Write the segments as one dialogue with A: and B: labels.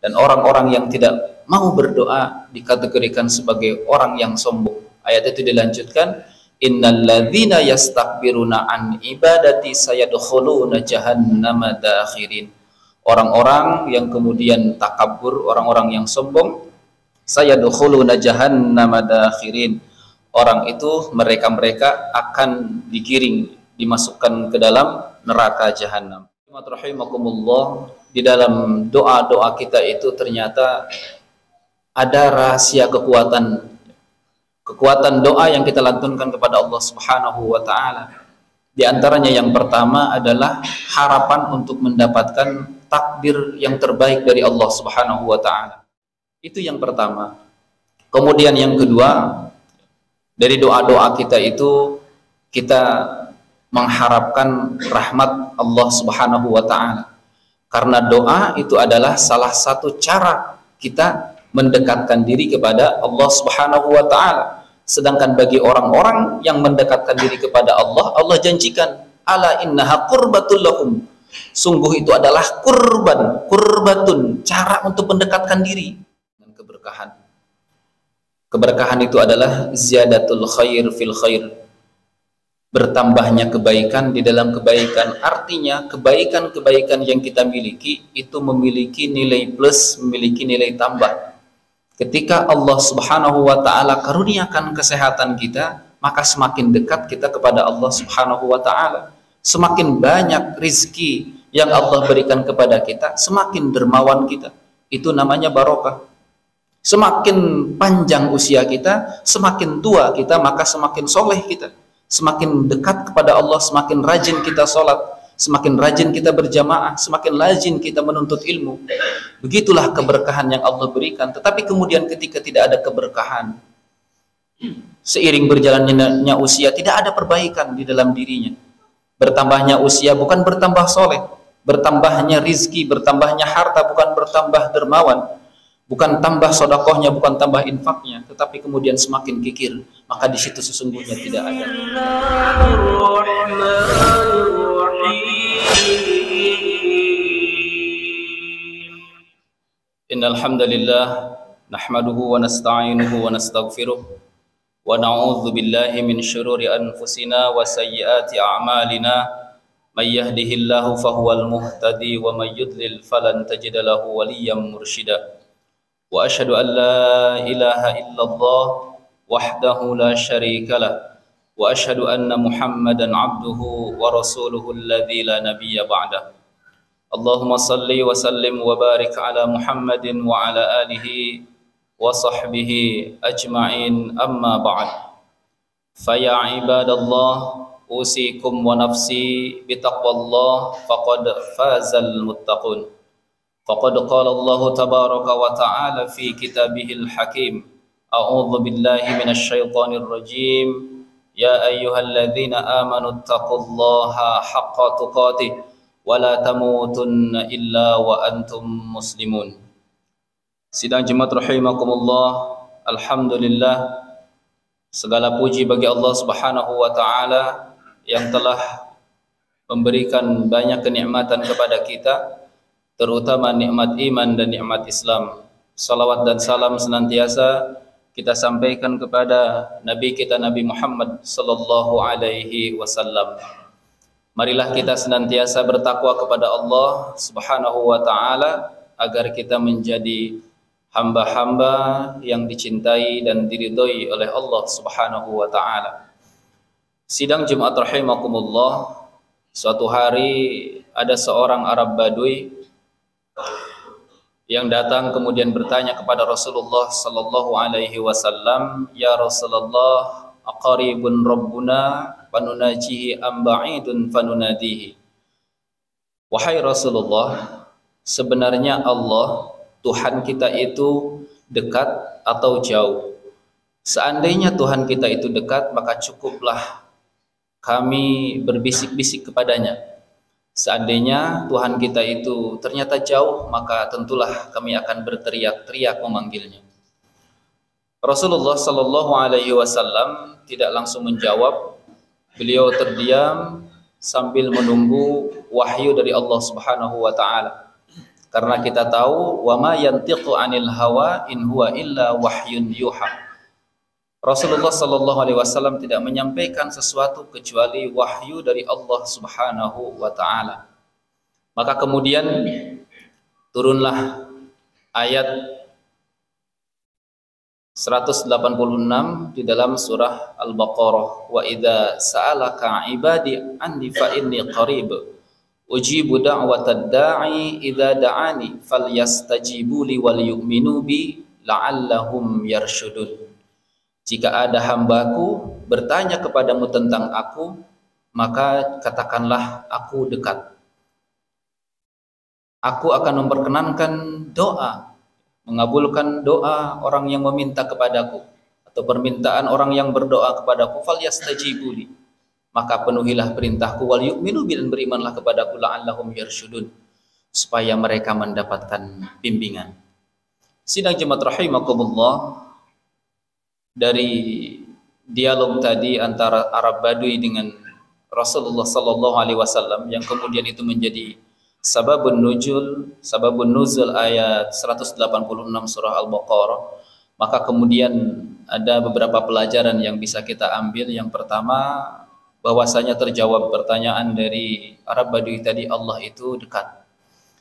A: Dan orang-orang yang tidak mau berdoa dikategorikan sebagai orang yang sombong. Ayat itu dilanjutkan, innalladzina yastakbiruna an ibadati sayadkhuluna jahannama dakhirin. Orang-orang yang kemudian takabur, orang-orang yang sombong, sayadkhuluna jahannama dakhirin. Orang itu mereka akan digiring, dimasukkan ke dalam neraka jahanam. Rahimakumullah, di dalam doa-doa kita itu ternyata ada rahasia kekuatan doa yang kita lantunkan kepada Allah Subhanahu wa taala. Di antaranya yang pertama adalah harapan untuk mendapatkan takdir yang terbaik dari Allah Subhanahu wa taala. Itu yang pertama. Kemudian yang kedua, dari doa-doa kita itu kita mengharapkan rahmat Allah Subhanahu wa taala. Karena doa itu adalah salah satu cara kita mendekatkan diri kepada Allah Subhanahu wa taala. Sedangkan bagi orang-orang yang mendekatkan diri kepada Allah, Allah janjikan, ala innaha qurbatul lahum. Sungguh itu adalah qurbatun, cara untuk mendekatkan diri dengan keberkahan. Keberkahan itu adalah ziyadatul khair fil khair. Bertambahnya kebaikan di dalam kebaikan, artinya kebaikan-kebaikan yang kita miliki itu memiliki nilai plus, memiliki nilai tambah. Ketika Allah Subhanahu wa taala karuniakan kesehatan kita, maka semakin dekat kita kepada Allah Subhanahu wa taala. Semakin banyak rizki yang Allah berikan kepada kita, semakin dermawan kita. Itu namanya barokah. Semakin panjang usia kita, semakin tua kita, maka semakin soleh kita. Semakin dekat kepada Allah, semakin rajin kita sholat, semakin rajin kita berjamaah, semakin rajin kita menuntut ilmu. Begitulah keberkahan yang Allah berikan. Tetapi kemudian ketika tidak ada keberkahan, seiring berjalannya usia, tidak ada perbaikan di dalam dirinya. Bertambahnya usia bukan bertambah soleh, bertambahnya rizki, bertambahnya harta bukan bertambah dermawan, bukan tambah sodakohnya, bukan tambah infaknya, tetapi kemudian semakin kikir. Maka di situ sesungguhnya tidak ada. Innal hamdalillah nahmaduhu wa nasta'inuhu wa nastaghfiruh wa na'udzu billahi min shururi anfusina wa sayyiati a'malina. May yahdihillahu fahuwal muhtadi wa may yudlil falan tajida lahu waliyyan mursyida. Wa asyhadu an la ilaha illallah wahdahu la syarika lah wa asyhadu anna Muhammadan abduhu wa rasuluhu alladzi la nabiyya ba'dah. Allahumma salli wa sallim wa barik ala Muhammadin wa ala alihi wa sahbihi ajma'in, amma ba'd. Fa ya ibadallah, usikum wa nafsi bitaqwallah faqad fazal muttaqun. Faqad qala Allah tabaraka wa ta'ala fi kitabihil hakim, a'udzu billahi minasy syaithanir rajim, ya ayyuhalladzina amanu taqullaha haqqa tuqatih wa la tamutunna illa wa antum muslimun. Sidang jemaat rahimakumullah, alhamdulillah, segala puji bagi Allah Subhanahu wa taala yang telah memberikan banyak kenikmatan kepada kita, terutama nikmat iman dan nikmat Islam. Salawat dan salam senantiasa kita sampaikan kepada Nabi kita Nabi Muhammad sallallahu alaihi wasallam. Marilah kita senantiasa bertakwa kepada Allah Subhanahu wa taala agar kita menjadi hamba-hamba yang dicintai dan diridhoi oleh Allah Subhanahu wa taala. Sidang Jumat rahimakumullah, suatu hari ada seorang Arab Badui yang datang kemudian bertanya kepada Rasulullah sallallahu alaihi wasallam, "Ya Rasulullah, aqaribun rabbuna fanunajihi am ba'idun fanunadihi?" Wahai Rasulullah, sebenarnya Allah, Tuhan kita itu dekat atau jauh? Seandainya Tuhan kita itu dekat, maka cukuplah kami berbisik-bisik kepadanya. Seandainya Tuhan kita itu ternyata jauh, maka tentulah kami akan berteriak-teriak memanggilnya. Rasulullah sallallahu alaihi wasallam tidak langsung menjawab. Beliau terdiam sambil menunggu wahyu dari Allah Subhanahu wa taala. Karena kita tahu wa ma yantiqu 'anil hawa in huwa illa wahyun yuha. Rasulullah sallallahu alaihi wasallam tidak menyampaikan sesuatu kecuali wahyu dari Allah Subhanahu wa taala. Maka kemudian turunlah ayat 186 di dalam surah Al-Baqarah, wa idza sa'alaka 'ibadi anni fa inni qarib ujibu da'watad da'i idza da'ani falyastajibu li wal yu'minu bi la'allahum yarshudun. Jika ada hambaku bertanya kepadamu tentang aku, maka katakanlah aku dekat. Aku akan memperkenankan doa, mengabulkan doa orang yang meminta kepadaku, atau permintaan orang yang berdoa kepadaku, falyastajibu li, maka penuhilah perintahku, wal yu'minu bi, dan berimanlah kepadaku, la'allahum yarshudun, supaya mereka mendapatkan bimbingan. Sidang jemaat rahimakumullah, dari dialog tadi antara Arab Badui dengan Rasulullah sallallahu alaihi wasallam yang kemudian itu menjadi sababun nuzul ayat 186 surah Al-Baqarah, maka kemudian ada beberapa pelajaran yang bisa kita ambil. Yang pertama, bahwasanya terjawab pertanyaan dari Arab Badui tadi, Allah itu dekat.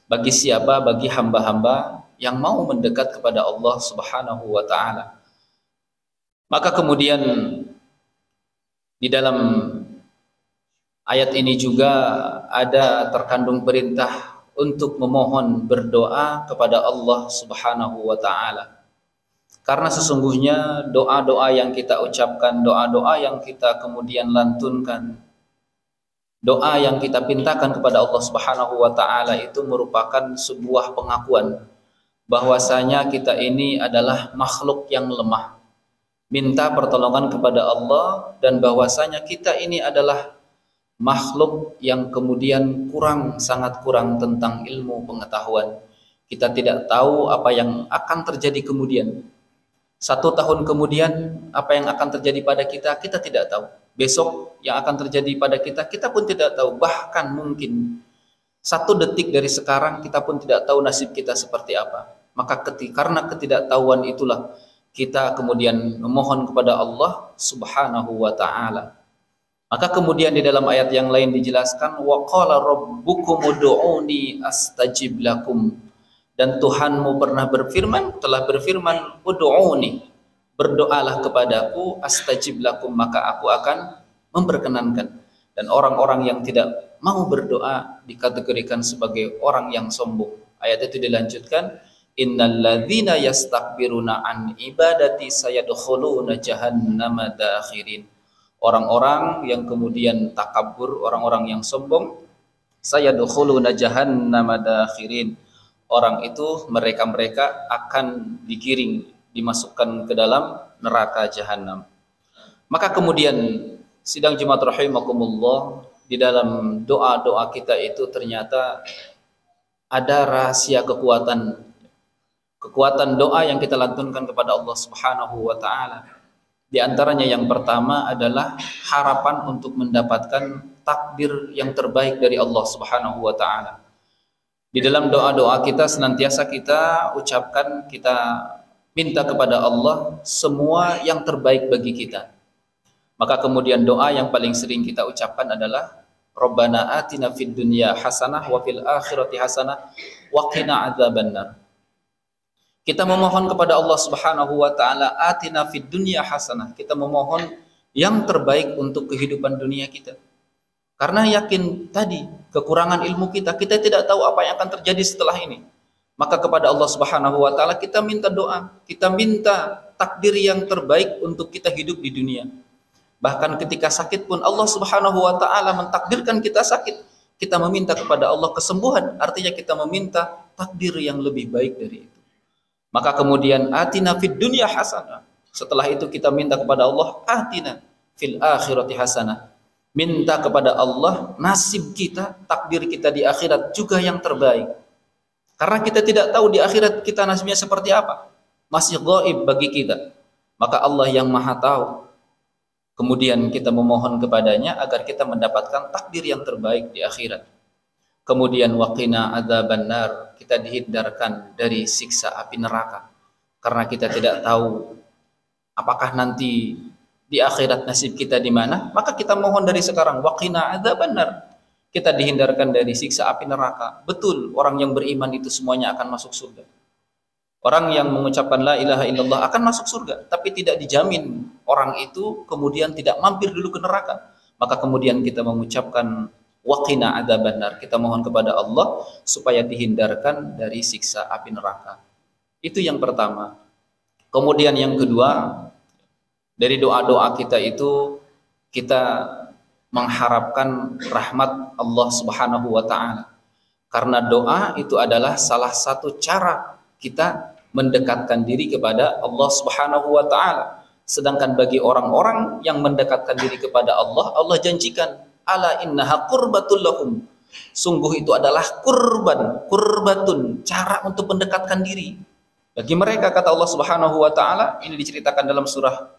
A: Bagi siapa? Bagi hamba-hamba yang mau mendekat kepada Allah Subhanahu wa taala. Maka kemudian di dalam ayat ini juga ada terkandung perintah untuk memohon berdoa kepada Allah Subhanahu wa taala. Karena sesungguhnya doa-doa yang kita ucapkan, doa-doa yang kita kemudian lantunkan, doa yang kita pintakan kepada Allah Subhanahu wa taala itu merupakan sebuah pengakuan bahwasanya kita ini adalah makhluk yang lemah, minta pertolongan kepada Allah, dan bahwasanya kita ini adalah makhluk yang kemudian sangat kurang tentang ilmu pengetahuan. Kita tidak tahu apa yang akan terjadi kemudian. 1 tahun kemudian apa yang akan terjadi pada kita, kita tidak tahu. Besok yang akan terjadi pada kita, kita pun tidak tahu. Bahkan mungkin 1 detik dari sekarang kita pun tidak tahu nasib kita seperti apa. Maka karena ketidaktahuan itulah kita kemudian memohon kepada Allah Subhanahu wa taala. Maka kemudian di dalam ayat yang lain dijelaskan, wa qala rabbukum ud'uni astajib lakum, dan Tuhanmu telah berfirman, ud'uni, berdoalah kepadaku, astajib lakum, maka aku akan memperkenankan. Dan orang-orang yang tidak mau berdoa dikategorikan sebagai orang yang sombong. Ayat itu dilanjutkan, innalladzina yastakbiruna an ibadati sayadkhuluna jahannama dakhirin. Orang-orang yang kemudian takabur, orang-orang yang sombong, sayadkhuluna jahannama dakhirin. Orang itu mereka akan digiring, dimasukkan ke dalam neraka jahanam. Maka kemudian sidang jemaat rahimakumullah, di dalam doa-doa kita itu ternyata ada rahasia kekuatan doa yang kita lantunkan kepada Allah Subhanahu wa taala. Di antaranya yang pertama adalah harapan untuk mendapatkan takdir yang terbaik dari Allah Subhanahu wa taala. Di dalam doa-doa kita senantiasa kita ucapkan, kita minta kepada Allah semua yang terbaik bagi kita. Maka kemudian doa yang paling sering kita ucapkan adalah Rabbana atina fid dunya hasanah wa fil akhirati hasanah wa qina adzabannar. Kita memohon kepada Allah Subhanahu wa taala, atina fid dunya hasanah. Kita memohon yang terbaik untuk kehidupan dunia kita. Karena yakin tadi kekurangan ilmu kita tidak tahu apa yang akan terjadi setelah ini. Maka kepada Allah Subhanahu wa taala kita minta doa, kita minta takdir yang terbaik untuk kita hidup di dunia. Bahkan ketika sakit pun Allah Subhanahu wa taala mentakdirkan kita sakit, kita meminta kepada Allah kesembuhan, artinya kita meminta takdir yang lebih baik dari itu. Maka kemudian atina fid dunya hasanah. Setelah itu kita minta kepada Allah, atina fil akhirati hasanah. Minta kepada Allah nasib kita, takdir kita di akhirat juga yang terbaik. Karena kita tidak tahu di akhirat kita nasibnya seperti apa. Masih gaib bagi kita. Maka Allah yang Maha tahu. Kemudian kita memohon kepadanya agar kita mendapatkan takdir yang terbaik di akhirat. Kemudian waqina adzabannar, kita dihindarkan dari siksa api neraka. Karena kita tidak tahu apakah nanti di akhirat nasib kita di mana, maka kita mohon dari sekarang waqina adzabannar. Kita dihindarkan dari siksa api neraka. Betul, orang yang beriman itu semuanya akan masuk surga. Orang yang mengucapkan la ilaha illallah akan masuk surga, tapi tidak dijamin orang itu kemudian tidak mampir dulu ke neraka. Maka kemudian kita mengucapkan waqina adzabannar, kita mohon kepada Allah supaya dihindarkan dari siksa api neraka. Itu yang pertama. Kemudian yang kedua, dari doa-doa kita itu kita mengharapkan rahmat Allah Subhanahu wa taala. Karena doa itu adalah salah satu cara kita mendekatkan diri kepada Allah Subhanahu wa taala. Sedangkan bagi orang-orang yang mendekatkan diri kepada Allah, Allah janjikan, ala innaha qurbatul lahum. Sungguh itu adalah qurbatun, cara untuk mendekatkan diri. Bagi mereka, kata Allah Subhanahu wa taala, ini diceritakan dalam surah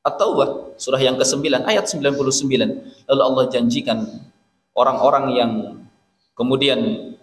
A: At-Taubah, surah yang ke-9 ayat 99. Lalu Allah janjikan orang-orang yang kemudian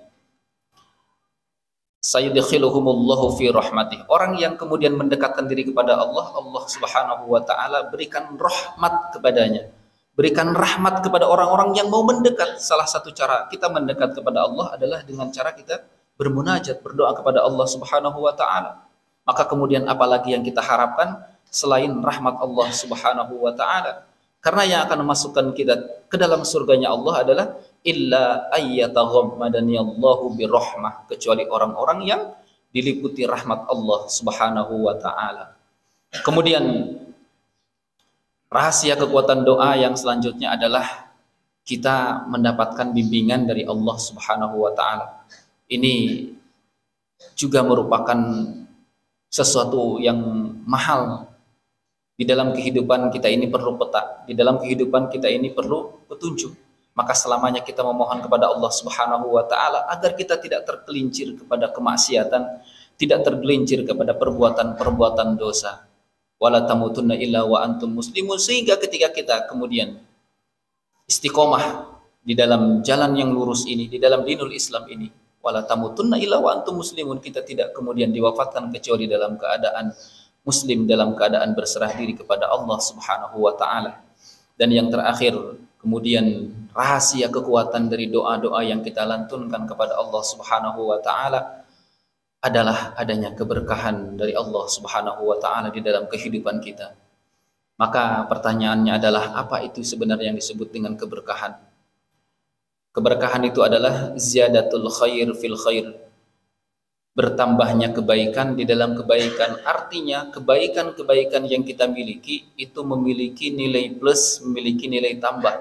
A: sayudkhiluhumullahu fi rahmatih, orang yang kemudian mendekatkan diri kepada Allah, Allah Subhanahu wa taala berikan rahmat kepadanya, berikan rahmat kepada orang-orang yang mau mendekat. Salah satu cara kita mendekat kepada Allah adalah dengan cara kita bermunajat, berdoa kepada Allah Subhanahu wa taala. Maka kemudian apalagi yang kita harapkan selain rahmat Allah Subhanahu wa taala? Karena yang akan memasukkan kita ke dalam surganya Allah adalah illa ayyataghammadani Allahu birahmah, kecuali orang-orang yang diliputi rahmat Allah Subhanahu wa taala. Kemudian rahasia kekuatan doa yang selanjutnya adalah kita mendapatkan bimbingan dari Allah Subhanahu wa taala. Ini juga merupakan sesuatu yang mahal. Di dalam kehidupan kita ini perlu peta, di dalam kehidupan kita ini perlu petunjuk. Maka selamanya kita memohon kepada Allah Subhanahu wa taala agar kita tidak tergelincir kepada kemaksiatan, tidak tergelincir kepada perbuatan-perbuatan dosa. Wala tamutunna illa wa antum muslimun, sehingga ketika kita kemudian istiqomah di dalam jalan yang lurus ini, di dalam dinul Islam ini, wala tamutunna illa wa antum muslimun, kita tidak kemudian diwafatkan kecuali dalam keadaan muslim, dalam keadaan berserah diri kepada Allah Subhanahu wa taala. Dan yang terakhir, kemudian rahasia kekuatan dari doa-doa yang kita lantunkan kepada Allah Subhanahu wa taala adalah adanya keberkahan dari Allah Subhanahu wa taala di dalam kehidupan kita. Maka pertanyaannya adalah, apa itu sebenarnya yang disebut dengan keberkahan? Keberkahan itu adalah ziyadatul khair fil khair, bertambahnya kebaikan di dalam kebaikan. Artinya kebaikan-kebaikan yang kita miliki itu memiliki nilai plus, memiliki nilai tambah.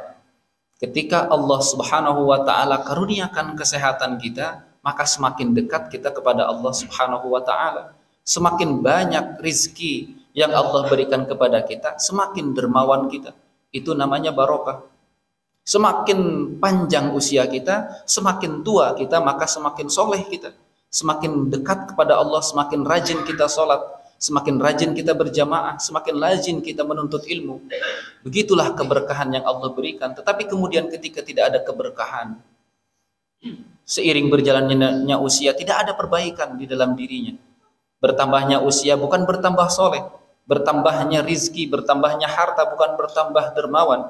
A: Ketika Allah Subhanahu wa taala karuniakan kesehatan kita, maka semakin dekat kita kepada Allah Subhanahu wa taala. Semakin banyak rizki yang Allah berikan kepada kita, semakin dermawan kita. Itu namanya barokah. Semakin panjang usia kita, semakin tua kita, maka semakin soleh kita. Semakin dekat kepada Allah, semakin rajin kita sholat, semakin rajin kita berjamaah, semakin rajin kita menuntut ilmu. Begitulah keberkahan yang Allah berikan. Tetapi kemudian ketika tidak ada keberkahan, seiring berjalannya usia, tidak ada perbaikan di dalam dirinya. Bertambahnya usia bukan bertambah soleh, bertambahnya rizki, bertambahnya harta bukan bertambah dermawan,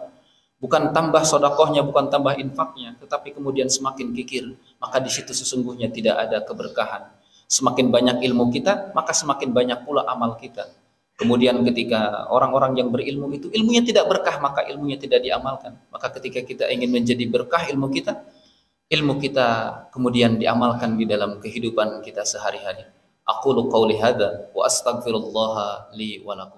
A: bukan tambah sodakohnya, bukan tambah infaknya, tetapi kemudian semakin kikir. Maka di situ sesungguhnya tidak ada keberkahan. Semakin banyak ilmu kita, maka semakin banyak pula amal kita. Kemudian ketika orang-orang yang berilmu itu ilmunya tidak berkah, maka ilmunya tidak diamalkan. Maka ketika kita ingin menjadi berkah ilmu kita kemudian diamalkan di dalam kehidupan kita sehari-hari. Aqulu qauli hadza wa astaghfirullah li wa lakum.